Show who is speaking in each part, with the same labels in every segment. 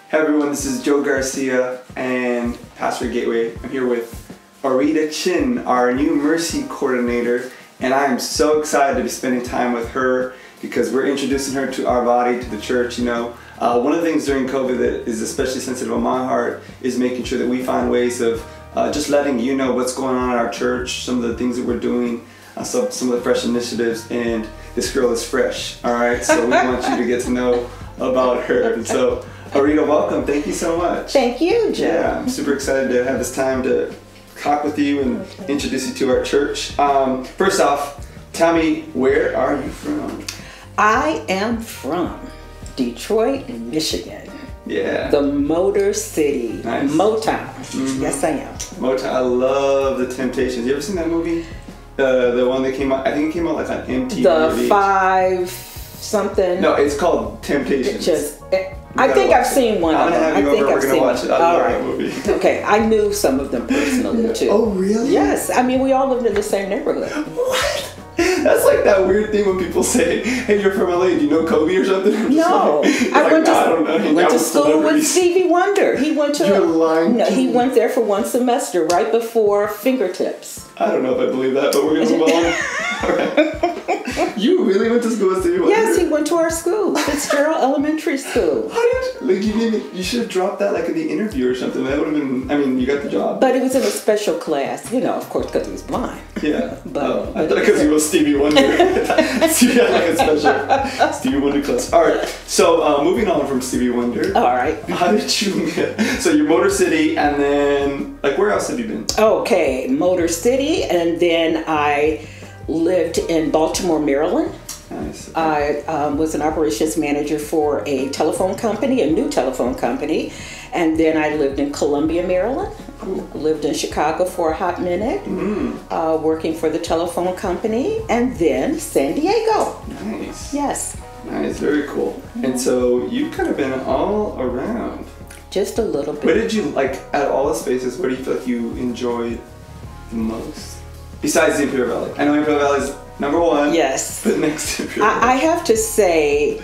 Speaker 1: Hey everyone, this is Joe Garcia and Pastor Gateway. I'm here with Oreda Chin, our new Mercy Coordinator, and I am so excited to be spending time with her because we're introducing her to our body, to the church. One of the things during COVID that is especially sensitive on my heart is making sure that we find ways of just letting you know what's going on in our church, some of the things that we're doing, some of the fresh initiatives, and this girl is fresh, all right? So we want you to get to know about her. And so, Oreda, welcome. Thank you so much.
Speaker 2: Thank you, Joe.
Speaker 1: Yeah, I'm super excited to have this time to talk with you and introduce you to our church. First off, tell me, where are you from?
Speaker 2: I am from Detroit, Michigan.
Speaker 1: Yeah.
Speaker 2: The Motor City.
Speaker 1: Nice.
Speaker 2: Motown.
Speaker 1: Mm-hmm.
Speaker 2: Yes, I am.
Speaker 1: Motown. I love The Temptations. You ever seen that movie? The one that came out, I think it came out like on MTV.
Speaker 2: The 5 something.
Speaker 1: No, it's called Temptations.
Speaker 2: I think I've seen one of them.
Speaker 1: I'm gonna have you over. We're gonna watch it. I love that movie.
Speaker 2: Okay, I knew some of them personally too.
Speaker 1: Oh, really?
Speaker 2: Yes. I mean, we all lived in the same neighborhood.
Speaker 1: What? That's like that weird thing when people say, "Hey, you're from LA. Do you know Kobe or something?"
Speaker 2: No,
Speaker 1: I went
Speaker 2: to school with Stevie Wonder. He went to.
Speaker 1: You're lying.
Speaker 2: No, he went there for one semester right before Fingertips.
Speaker 1: I don't know if I believe that, but we're gonna move on. All right. You really went to school with Stevie Wonder?
Speaker 2: Yes, he went to our school, Fitzgerald Elementary School.
Speaker 1: How did you should have dropped that like in the interview or something. That would have been. I mean, you got the job.
Speaker 2: But it was in a special class, of course, because he was blind.
Speaker 1: Yeah.
Speaker 2: But
Speaker 1: I thought because he was Stevie Wonder. So you had like a special Stevie Wonder class. All right. So moving on from Stevie Wonder.
Speaker 2: All right.
Speaker 1: How did you get? So you're Motor City, and then like where else have you been?
Speaker 2: Okay, Motor City, and then I lived in Baltimore, Maryland.
Speaker 1: Nice.
Speaker 2: I was an operations manager for a telephone company, a new telephone company, and then I lived in Columbia, Maryland.
Speaker 1: Cool.
Speaker 2: Lived in Chicago for a hot minute, working for the telephone company, and then San Diego.
Speaker 1: Nice.
Speaker 2: Yes.
Speaker 1: Nice, very cool. And so you've kind of been all around.
Speaker 2: Just a little bit.
Speaker 1: Where did you, like, at all the spaces, where do you feel like you enjoyed the most? Besides the Imperial Valley. I know Imperial Valley is number one.
Speaker 2: Yes.
Speaker 1: But next to Imperial Valley.
Speaker 2: I have to say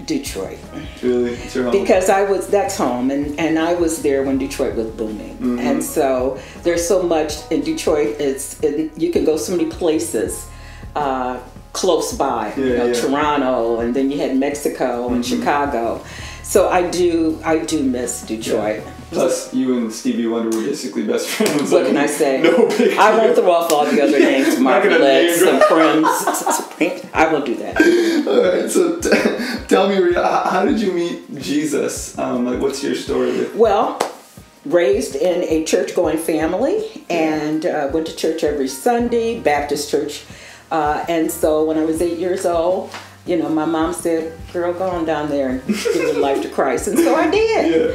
Speaker 2: Detroit.
Speaker 1: Really? It's your home?
Speaker 2: Because that's home, and I was there when Detroit was booming.
Speaker 1: Mm-hmm.
Speaker 2: And so there's so much in Detroit, you can go so many places close by, Toronto, and then you had Mexico and Chicago. So I do miss Detroit.
Speaker 1: Yeah. Plus, you and Stevie Wonder were basically best friends.
Speaker 2: What can I say?
Speaker 1: No big
Speaker 2: I won't throw off all the other names, Margaret, some friends. I won't do that.
Speaker 1: All right, so tell me, Oreda, how did you meet Jesus? What's your story?
Speaker 2: Well, raised in a church-going family, and went to church every Sunday, Baptist church. And so when I was 8 years old, my mom said, "Girl, go on down there and give your life to Christ." And so I did. Yeah.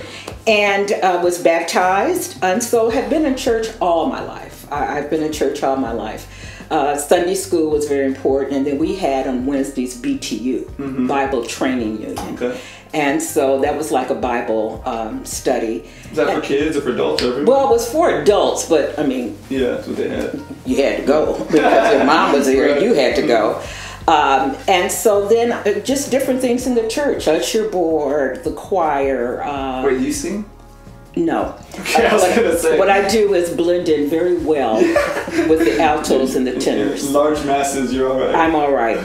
Speaker 2: And was baptized, and so have been in church all my life. I've been in church all my life. Sunday school was very important, and then we had on Wednesdays BTU, Bible Training Union. Okay. And so that was like a Bible study.
Speaker 1: Is that for kids or for adults? Everyone?
Speaker 2: Well, it was for adults, but I mean,
Speaker 1: yeah, that's what they had.
Speaker 2: You had to go because your mom was there. Right. You had to go. And so then just different things in the church, usher board, the choir.
Speaker 1: Wait, you sing?
Speaker 2: No.
Speaker 1: Okay, I was going to say.
Speaker 2: What I do is blend in very well with the altos and the tenors.
Speaker 1: In large masses, you're all right.
Speaker 2: I'm all right.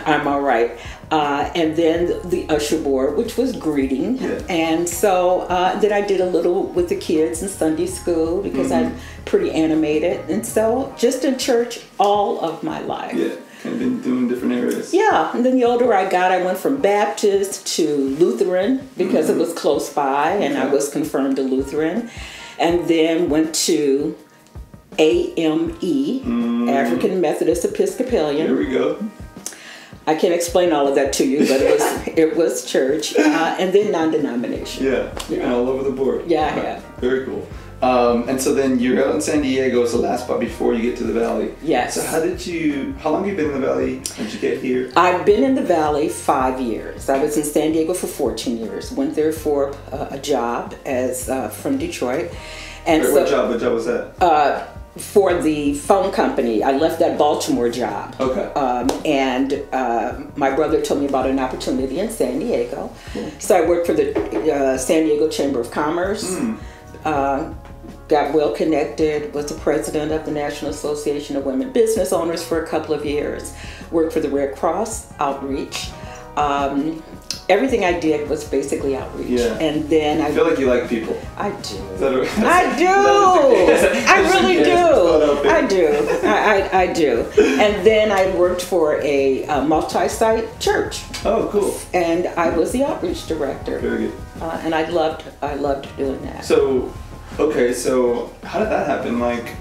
Speaker 2: I'm all right. And then the usher board, which was greeting. Yeah. And so then I did a little with the kids in Sunday school because I'm pretty animated. And so just in church all of my life.
Speaker 1: Yeah. And been doing different areas.
Speaker 2: Yeah, and then the older I got, I went from Baptist to Lutheran because it was close by, and I was confirmed a Lutheran, and then went to AME, African Methodist Episcopalian.
Speaker 1: There we go.
Speaker 2: I can't explain all of that to you, but it was church, and then non-denomination.
Speaker 1: Yeah, you've been all over the board.
Speaker 2: Yeah, I have.
Speaker 1: Very cool. And so then you're out in San Diego is the last spot before you get to the Valley.
Speaker 2: Yes.
Speaker 1: So how long have you been in the Valley? How did you get here?
Speaker 2: I've been in the Valley 5 years. I was in San Diego for 14 years. Went there for a job from Detroit. And
Speaker 1: What job was that?
Speaker 2: for the phone company. I left that Baltimore job.
Speaker 1: Okay.
Speaker 2: And my brother told me about an opportunity in San Diego. So I worked for the San Diego Chamber of Commerce. Got well connected, was the president of the National Association of Women Business Owners for a couple of years. Worked for the Red Cross outreach. Everything I did was basically outreach.
Speaker 1: Yeah.
Speaker 2: And then
Speaker 1: I feel like you like people.
Speaker 2: I do.
Speaker 1: I
Speaker 2: do. And then I worked for a multi-site church.
Speaker 1: Oh, cool.
Speaker 2: And I was the outreach director.
Speaker 1: Very good.
Speaker 2: And I loved doing that.
Speaker 1: So, okay, so how did that happen? Like,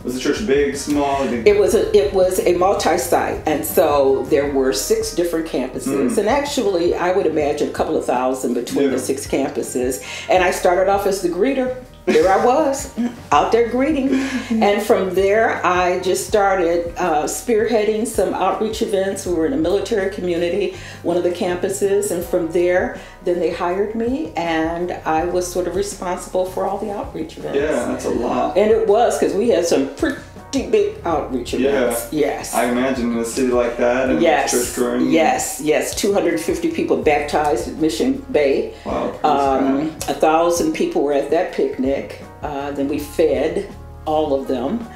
Speaker 1: was the church big, small?
Speaker 2: It was a multi-site, and so there were 6 different campuses, and actually I would imagine a couple of thousand between the 6 campuses. And I started off as the greeter. There I was, out there greeting. And from there, I just started spearheading some outreach events. We were in a military community, one of the campuses. And from there, then they hired me, and I was sort of responsible for all the outreach events.
Speaker 1: Yeah, that's a lot.
Speaker 2: And it was, because we had some pretty big outreach events.
Speaker 1: Yeah.
Speaker 2: Yes.
Speaker 1: I imagine in a city like that, and church growing.
Speaker 2: Yes. 250 people baptized at Mission Bay.
Speaker 1: Wow.
Speaker 2: 1,000 people were at that picnic. Then we fed all of them.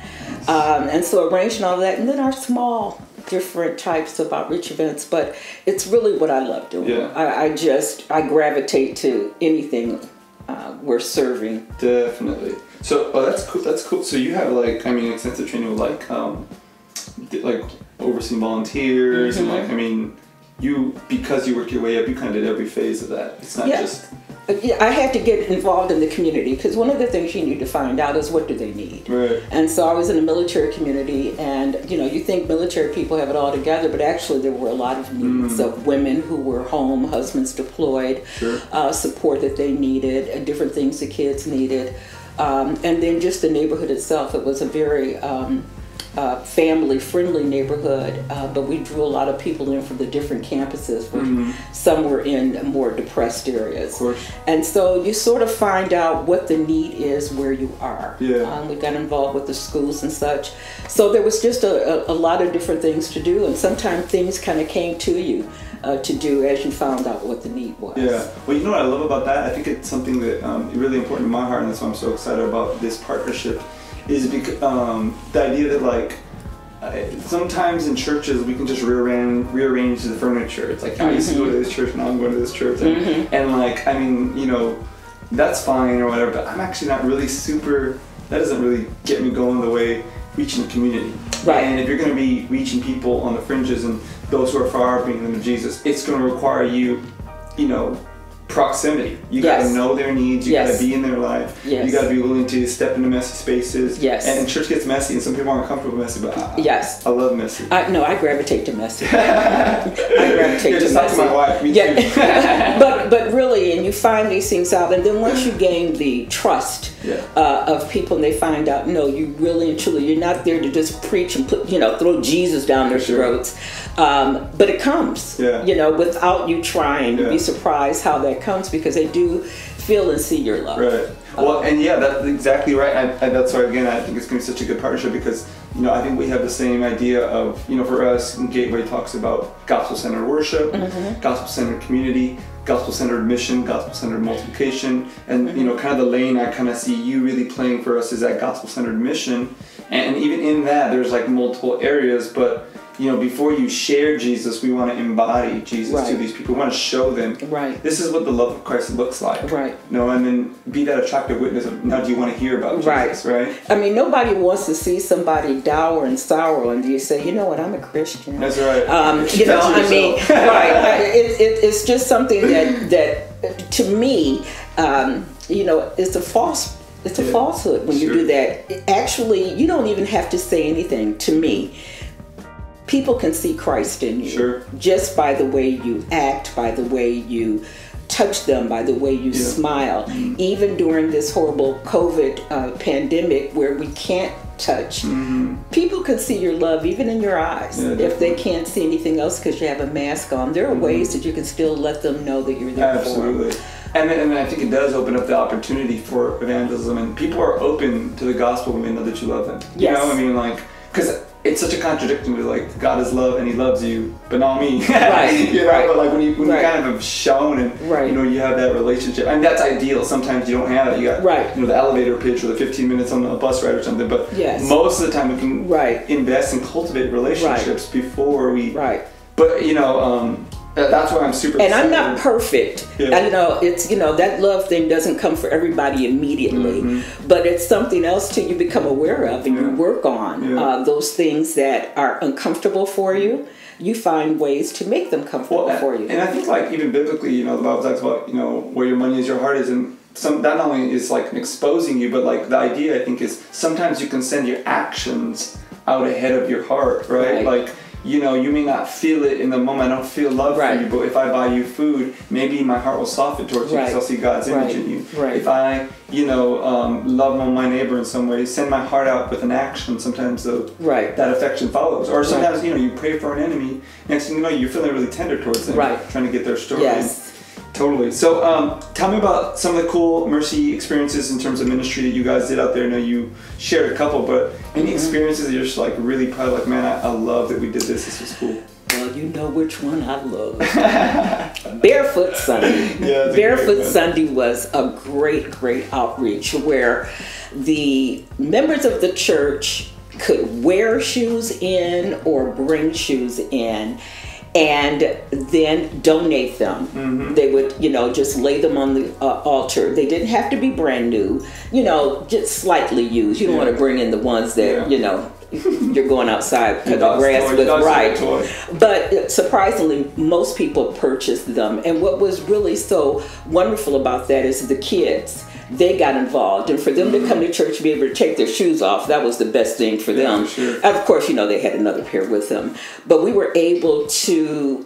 Speaker 2: And so arranging all that. And then our small, different types of outreach events. But it's really what I love doing.
Speaker 1: Yeah.
Speaker 2: I gravitate to anything we're serving.
Speaker 1: Definitely. So, that's cool. That's cool. So you have extensive training with like overseeing volunteers and because you worked your way up, you kind of did every phase of that. It's not just.
Speaker 2: I had to get involved in the community, because one of the things you need to find out is what do they need.
Speaker 1: Right.
Speaker 2: And so I was in a military community, and you think military people have it all together, but actually there were a lot of needs of women who were home, husbands deployed, support that they needed, and different things the kids needed. And then just the neighborhood itself, it was a very family-friendly neighborhood, but we drew a lot of people in from the different campuses. Some were in more depressed areas.
Speaker 1: Of course.
Speaker 2: And so you sort of find out what the need is where you are.
Speaker 1: Yeah.
Speaker 2: We got involved with the schools and such. So there was just a lot of different things to do, and sometimes things kind of came to you to do as you found out what the need was.
Speaker 1: Yeah. Well, you know what I love about that? I think it's something that is really important in my heart, and that's why I'm so excited about this partnership, is because the idea that sometimes in churches we can just rearrange the furniture. It's like, I used to go to this church, now I'm going to this church, and that's fine or whatever, but I'm actually not really that doesn't really get me going the way reaching the community.
Speaker 2: Right.
Speaker 1: And if you're going to be reaching people on the fringes and those who are far, bringing them to Jesus, it's going to require you, proximity. You got to know their needs. You got to be in their life.
Speaker 2: Yes.
Speaker 1: You got to be willing to step into messy spaces.
Speaker 2: Yes.
Speaker 1: And church gets messy, and some people aren't comfortable with messy, but
Speaker 2: yes,
Speaker 1: I love messy.
Speaker 2: I gravitate to messy. I gravitate to
Speaker 1: just
Speaker 2: messy.
Speaker 1: talk to my wife. Me too.
Speaker 2: but really, and you find these things out, and then once you gain the trust of people, and they find out, no, you really and truly, you're not there to just preach and put, throw Jesus down their throats. But it comes, without you trying. You'd be surprised how that comes, because they do feel and see your love.
Speaker 1: Right. Well, and that's exactly right. And that's why, again, I think it's going to be such a good partnership, because, I think we have the same idea of, for us, Gateway talks about gospel-centered worship, gospel-centered community, gospel-centered mission, gospel-centered multiplication, and, kind of the lane I kind of see you really playing for us is that gospel-centered mission. And even in that, there's multiple areas, but before you share Jesus, we want to embody Jesus to these people. We want to show them, this is what the love of Christ looks like. Right. And then be that attractive witness of, now do you want to hear about Jesus, right?
Speaker 2: I mean, nobody wants to see somebody dour and sour, and you say, you know what, I'm a Christian.
Speaker 1: That's right.
Speaker 2: It's just something that to me, it's a false. It's a falsehood when you do that. Actually, you don't even have to say anything to me. People can see Christ in you just by the way you act, by the way you touch them, by the way you smile. Even during this horrible COVID pandemic where we can't touch, people can see your love even in your eyes. If they can't see anything else because you have a mask on, there are ways that you can still let them know that you're there for them.
Speaker 1: And I think it does open up the opportunity for evangelism, and people are open to the gospel when they know that you love them. You
Speaker 2: Yes.
Speaker 1: know, I mean, like, because it's such a contradiction to, like, God is love and He loves you, but not me.
Speaker 2: Right.
Speaker 1: You know,
Speaker 2: Right.
Speaker 1: but like when you
Speaker 2: Right.
Speaker 1: kind of have shown and
Speaker 2: Right.
Speaker 1: you know you have that relationship, and that's ideal. Sometimes you don't have it. You got
Speaker 2: Right.
Speaker 1: you know the elevator pitch or the 15 minutes on the bus ride or something. But
Speaker 2: Yes.
Speaker 1: most of the time we can
Speaker 2: Right.
Speaker 1: invest and cultivate relationships before we.
Speaker 2: Right.
Speaker 1: But you know. That's why I'm super
Speaker 2: And
Speaker 1: excited.
Speaker 2: I'm not perfect.
Speaker 1: Yeah.
Speaker 2: And, you know, it's, you know, that love thing doesn't come for everybody immediately, but it's something else to you become aware of and you work on.
Speaker 1: Yeah.
Speaker 2: Those things that are uncomfortable for you, you find ways to make them comfortable for you.
Speaker 1: And I think, like, even biblically, you know, the Bible talks about, you know, where your money is, your heart is, and that not only is like exposing you, but like the idea, I think, is sometimes you can send your actions out ahead of your heart, right? Like, you know, you may not feel it in the moment. I don't feel love for you, but if I buy you food, maybe my heart will soften towards you because I'll see God's image in you. If I, you know, love my neighbor in some way, send my heart out with an action, sometimes that affection follows. Or sometimes, you know, you pray for an enemy, next thing you know, you're feeling really tender towards them, trying to get their story.
Speaker 2: Yes.
Speaker 1: Totally. So tell me about some of the cool Mercy experiences in terms of ministry that you guys did out there. I know you shared a couple, but any experiences that you're just like really proud of, like, man, I love that we did this. This was cool.
Speaker 2: Well, you know which one I love. Barefoot Sunday.
Speaker 1: Yeah,
Speaker 2: Barefoot Sunday was a great, great outreach where the members of the church could wear shoes in or bring shoes in and then donate them. They would, you know, just lay them on the altar. They didn't have to be brand new, you know, just slightly used. You don't want to bring in the ones that, you know, you're going outside because the grass was right. But surprisingly, most people purchased them. And what was really so wonderful about that is the kids. They got involved, and for them to come to church and be able to take their shoes off, that was the best thing for them.
Speaker 1: Sure.
Speaker 2: Of course, you know, they had another pair with them, but we were able to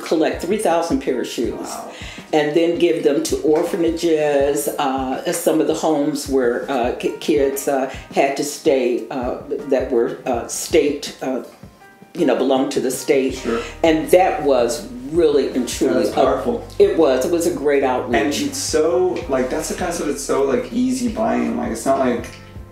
Speaker 2: collect 3,000 pair of shoes, and then give them to orphanages, some of the homes where kids had to stay that were state, you know, belonged to the state, and that was really and truly
Speaker 1: powerful.
Speaker 2: It was a great outreach.
Speaker 1: And it's so, like, that's the kind of stuff that's so, like, easy buying. Like, it's not like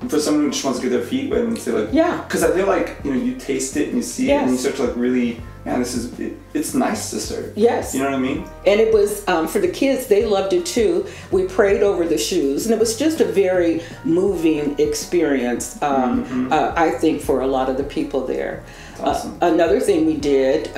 Speaker 1: for someone who just wants to get their feet wet and say, like, because I feel like, you know, you taste it and you see it and you start to, like, really, man, it's nice to serve. Yes. You know what I mean?
Speaker 2: And it was, for the kids, they loved it too. We prayed over the shoes, and it was just a very moving experience, I think, for a lot of the people there. Awesome. Another thing we did,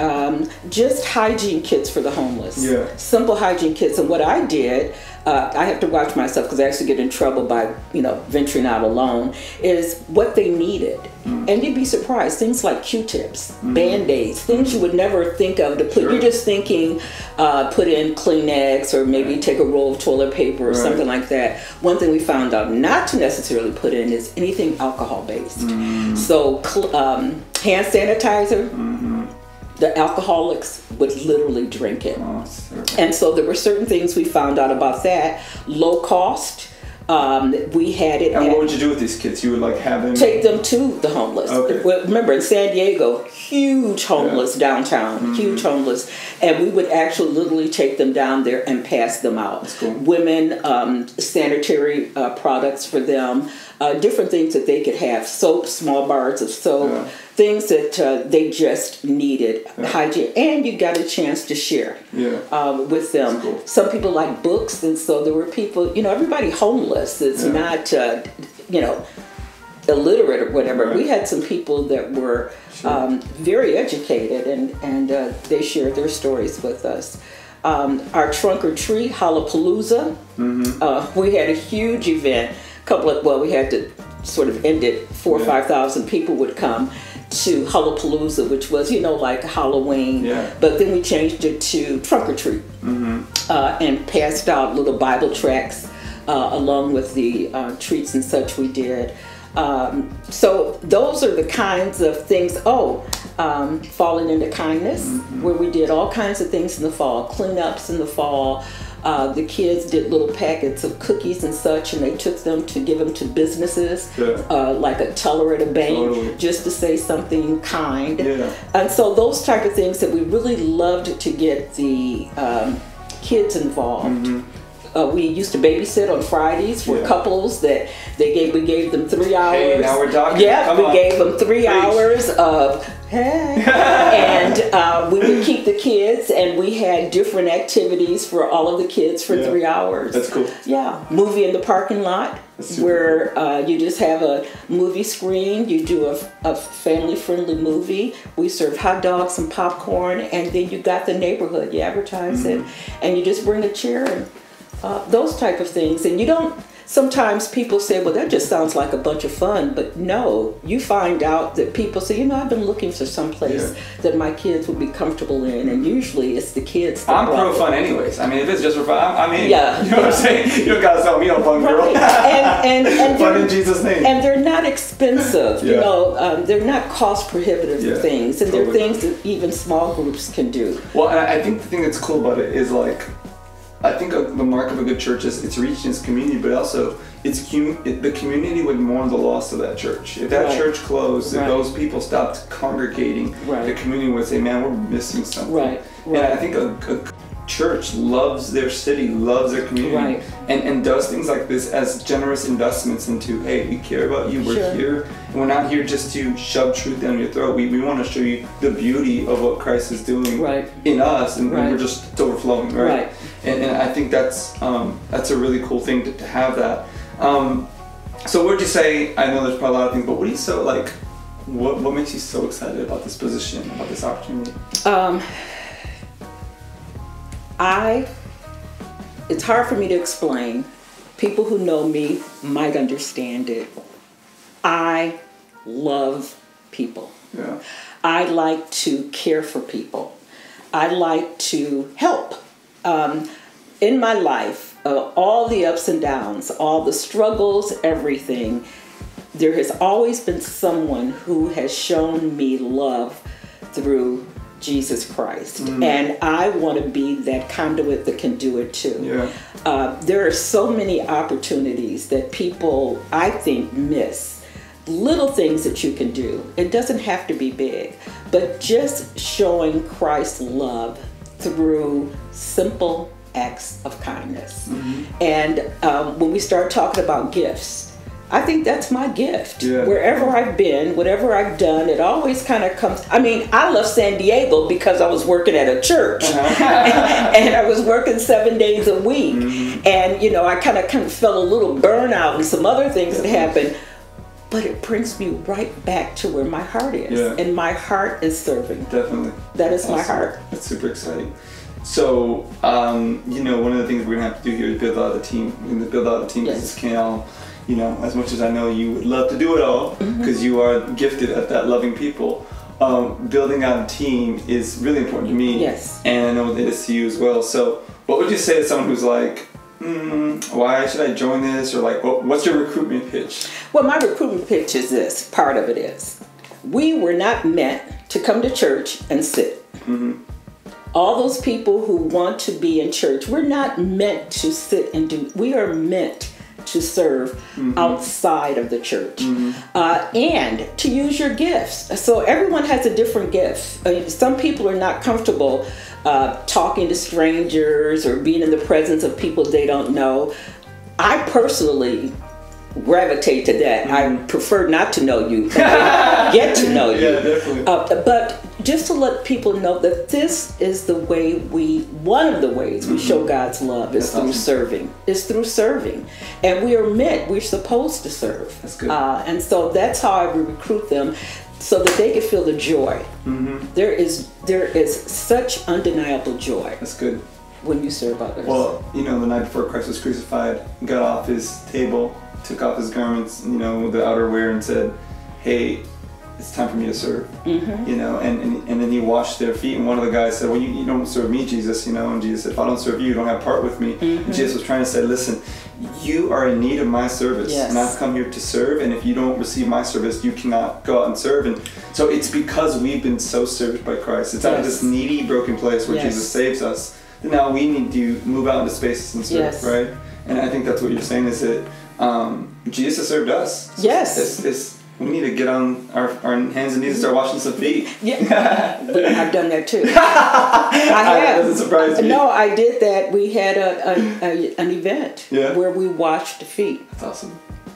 Speaker 2: just hygiene kits for the homeless. Simple hygiene kits. And what I did, I have to watch myself because I actually get in trouble by, you know, venturing out alone, is what they needed. And you'd be surprised, things like Q-tips, Band-Aids, things you would never think of to put. You're just thinking, put in Kleenex or maybe take a roll of toilet paper or something like that. One thing we found out not to necessarily put in is anything alcohol-based. So hand sanitizer, the alcoholics would literally drink it. And so there were certain things we found out about that. Low cost. We had it.
Speaker 1: And what would you do with these kids? You would, like, have them
Speaker 2: take them to the homeless. Remember, in San Diego, huge homeless downtown, huge homeless, and we would actually literally take them down there and pass them out. That's cool. Women, sanitary products for them, different things that they could have, soap, small bars of soap, things that they just needed, hygiene, and you got a chance to share with them. Cool. Some people like books, and so there were people, you know, everybody homeless is not, you know, illiterate or whatever. We had some people that were very educated, and they shared their stories with us. Our Trunk or Treat, Hollapalooza, we had a huge event. We had to sort of end it. 4,000 or 5,000 people would come to Hollapalooza, which was, you know, like Halloween. But then we changed it to Trunk or Treat and passed out little Bible tracts along with the treats and such we did. So those are the kinds of things. Falling into Kindness, where we did all kinds of things in the fall, cleanups in the fall. The kids did little packets of cookies and such, and they took them to give them to businesses, like a teller at a bank, just to say something kind. And so those type of things that we really loved to get the kids involved. We used to babysit on Fridays for couples that we gave them 3 hours.
Speaker 1: Hey, now we're talking.
Speaker 2: Yeah, we gave them 3 hours of and we would keep the kids, and we had different activities for all of the kids for 3 hours.
Speaker 1: That's cool.
Speaker 2: Yeah, movie in the parking lot where you just have a movie screen. You do a family-friendly movie. We serve hot dogs and popcorn, and then you got the neighborhood. You advertise it, and you just bring a chair and those type of things. And you don't. Sometimes people say, well, that just sounds like a bunch of fun. But no, you find out that people say, I've been looking for some place that my kids would be comfortable in. And usually it's the kids.
Speaker 1: I'm pro fun anyways. I mean, if it's just for fun, I mean,
Speaker 2: you
Speaker 1: know what I'm saying? You don't got to tell me I'm fun, girl.
Speaker 2: And
Speaker 1: fun in Jesus' name.
Speaker 2: And they're not expensive. You know, they're not cost prohibitive things. And they're things that even small groups can do.
Speaker 1: Well, and I think the thing that's cool about it is like, I think the mark of a good church is it's reaching its community, but also the community would mourn the loss of that church. If that church closed, if those people stopped congregating, the community would say, man, we're missing something. And I think a church loves their city, loves their community, and does things like this as generous investments into, hey, we care about you, we're here, and we're not here just to shove truth down your throat. We want to show you the beauty of what Christ is doing in us, and we're just overflowing, right? And I think that's a really cool thing to have that. So what would you say, I know there's probably a lot of things, but what do you so like, what makes you so excited about this position, about this opportunity?
Speaker 2: It's hard for me to explain. People who know me might understand it. I love people. I like to care for people. I like to help. In my life, all the ups and downs, all the struggles, everything, there has always been someone who has shown me love through Jesus Christ. And I want to be that conduit that can do it too. There are so many opportunities that people, I think, miss. Little things that you can do. It doesn't have to be big, but just showing Christ's love through simple acts of kindness. And when we start talking about gifts, I think that's my gift. Wherever I've been, whatever I've done, it always kind of comes. I mean, I love San Diego because I was working at a church and I was working 7 days a week. And, I kind of felt a little burnout and some other things that happened. But it brings me right back to where my heart is. And my heart is serving.
Speaker 1: Definitely.
Speaker 2: That is my heart.
Speaker 1: That's super exciting. So, one of the things we're going to have to do here is build out a team. We're going to build out a team. This can all, as much as I know you would love to do it all, because you are gifted at that, loving people. Building out a team is really important to me. And I know it is to you as well. So, what would you say to someone who's like, why should I join this? Or like, what's your recruitment pitch?
Speaker 2: Well, my recruitment pitch is this. Part of it is, we were not meant to come to church and sit. All those people who want to be in church, we're not meant to sit and do. We are meant to serve outside of the church and to use your gifts. So everyone has a different gift. Some people are not comfortable talking to strangers or being in the presence of people they don't know. I personally gravitate to that. I prefer not to know you, get to know you.
Speaker 1: Definitely.
Speaker 2: But just to let people know that this is the way one of the ways we show God's love is through serving. It's through serving. And we're supposed to serve.
Speaker 1: That's good.
Speaker 2: And so that's how I recruit them, so that they can feel the joy. There is such undeniable joy.
Speaker 1: That's good.
Speaker 2: When you serve others.
Speaker 1: Well, the night before Christ was crucified, he got off his table, took off his garments, the outerwear, and said, hey, it's time for me to serve. And then he washed their feet, and one of the guys said, well, you don't serve me, Jesus, and Jesus said, if I don't serve you, you don't have part with me. And Jesus was trying to say, listen, you are in need of my service, and I've come here to serve, and if you don't receive my service, you cannot go out and serve. And so it's because we've been so served by Christ. It's out of this needy, broken place where Jesus saves us. Now we need to move out into spaces and serve, right? And I think that's what you're saying, is that Jesus served us.
Speaker 2: Yes.
Speaker 1: we need to get on our hands and knees and start washing some feet.
Speaker 2: Yeah, I've done that too. I have.
Speaker 1: That doesn't surprise me.
Speaker 2: No, I did that. We had an event where we washed feet.
Speaker 1: That's awesome.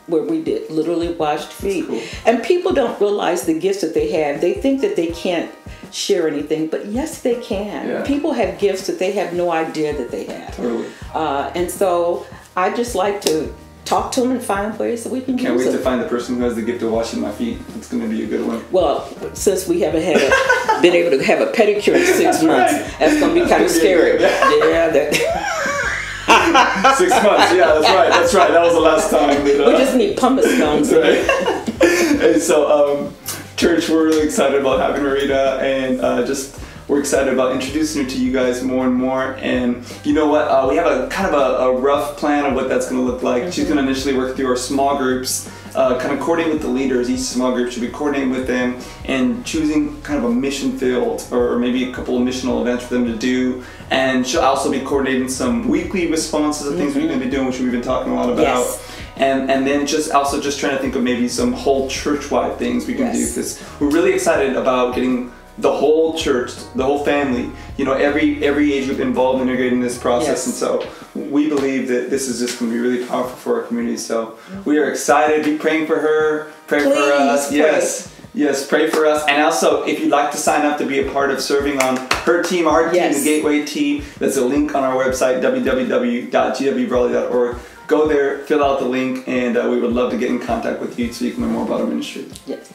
Speaker 2: Where we did literally washed feet.
Speaker 1: Cool.
Speaker 2: And people don't realize the gifts that they have. They think that they can't share anything, but yes, they can.
Speaker 1: Yeah.
Speaker 2: People have gifts that they have no idea that they have.
Speaker 1: Totally.
Speaker 2: And so I just like to talk to them and find ways that we can
Speaker 1: Can't
Speaker 2: use
Speaker 1: wait
Speaker 2: it.
Speaker 1: to find the person who has the gift of washing my feet. It's going to be a good one.
Speaker 2: Well, since we haven't been able to have a pedicure in 6 months, that's going to be kind of scary. Yeah, that.
Speaker 1: 6 months, yeah, that's right. That was the last time.
Speaker 2: We just need pumice stones.
Speaker 1: Right. And so, church, we're really excited about having Oreda, and we're excited about introducing her to you guys more and more. And you know what? We have a kind of a rough plan of what that's going to look like. Mm-hmm. She's going to initially work through our small groups, kind of coordinate with the leaders. Each small group should be coordinating with them and choosing kind of a mission field or maybe a couple of missional events for them to do. And she'll also be coordinating some weekly responses of things we're going to be doing, which we've been talking a lot about.
Speaker 2: Yes.
Speaker 1: And then just trying to think of maybe some whole church-wide things we can do, because we're really excited about getting the whole church, the whole family, every age group involved in integrating this process. And so we believe that this is just going to be really powerful for our community. So we are excited. Be praying for her. Pray for us.
Speaker 2: Pray.
Speaker 1: Yes, pray for us. And also, if you'd like to sign up to be a part of serving on her team, our team, the Gateway team, there's a link on our website, www.gwbrawley.org. Go there, fill out the link, and we would love to get in contact with you so you can learn more about our ministry.
Speaker 2: Yes.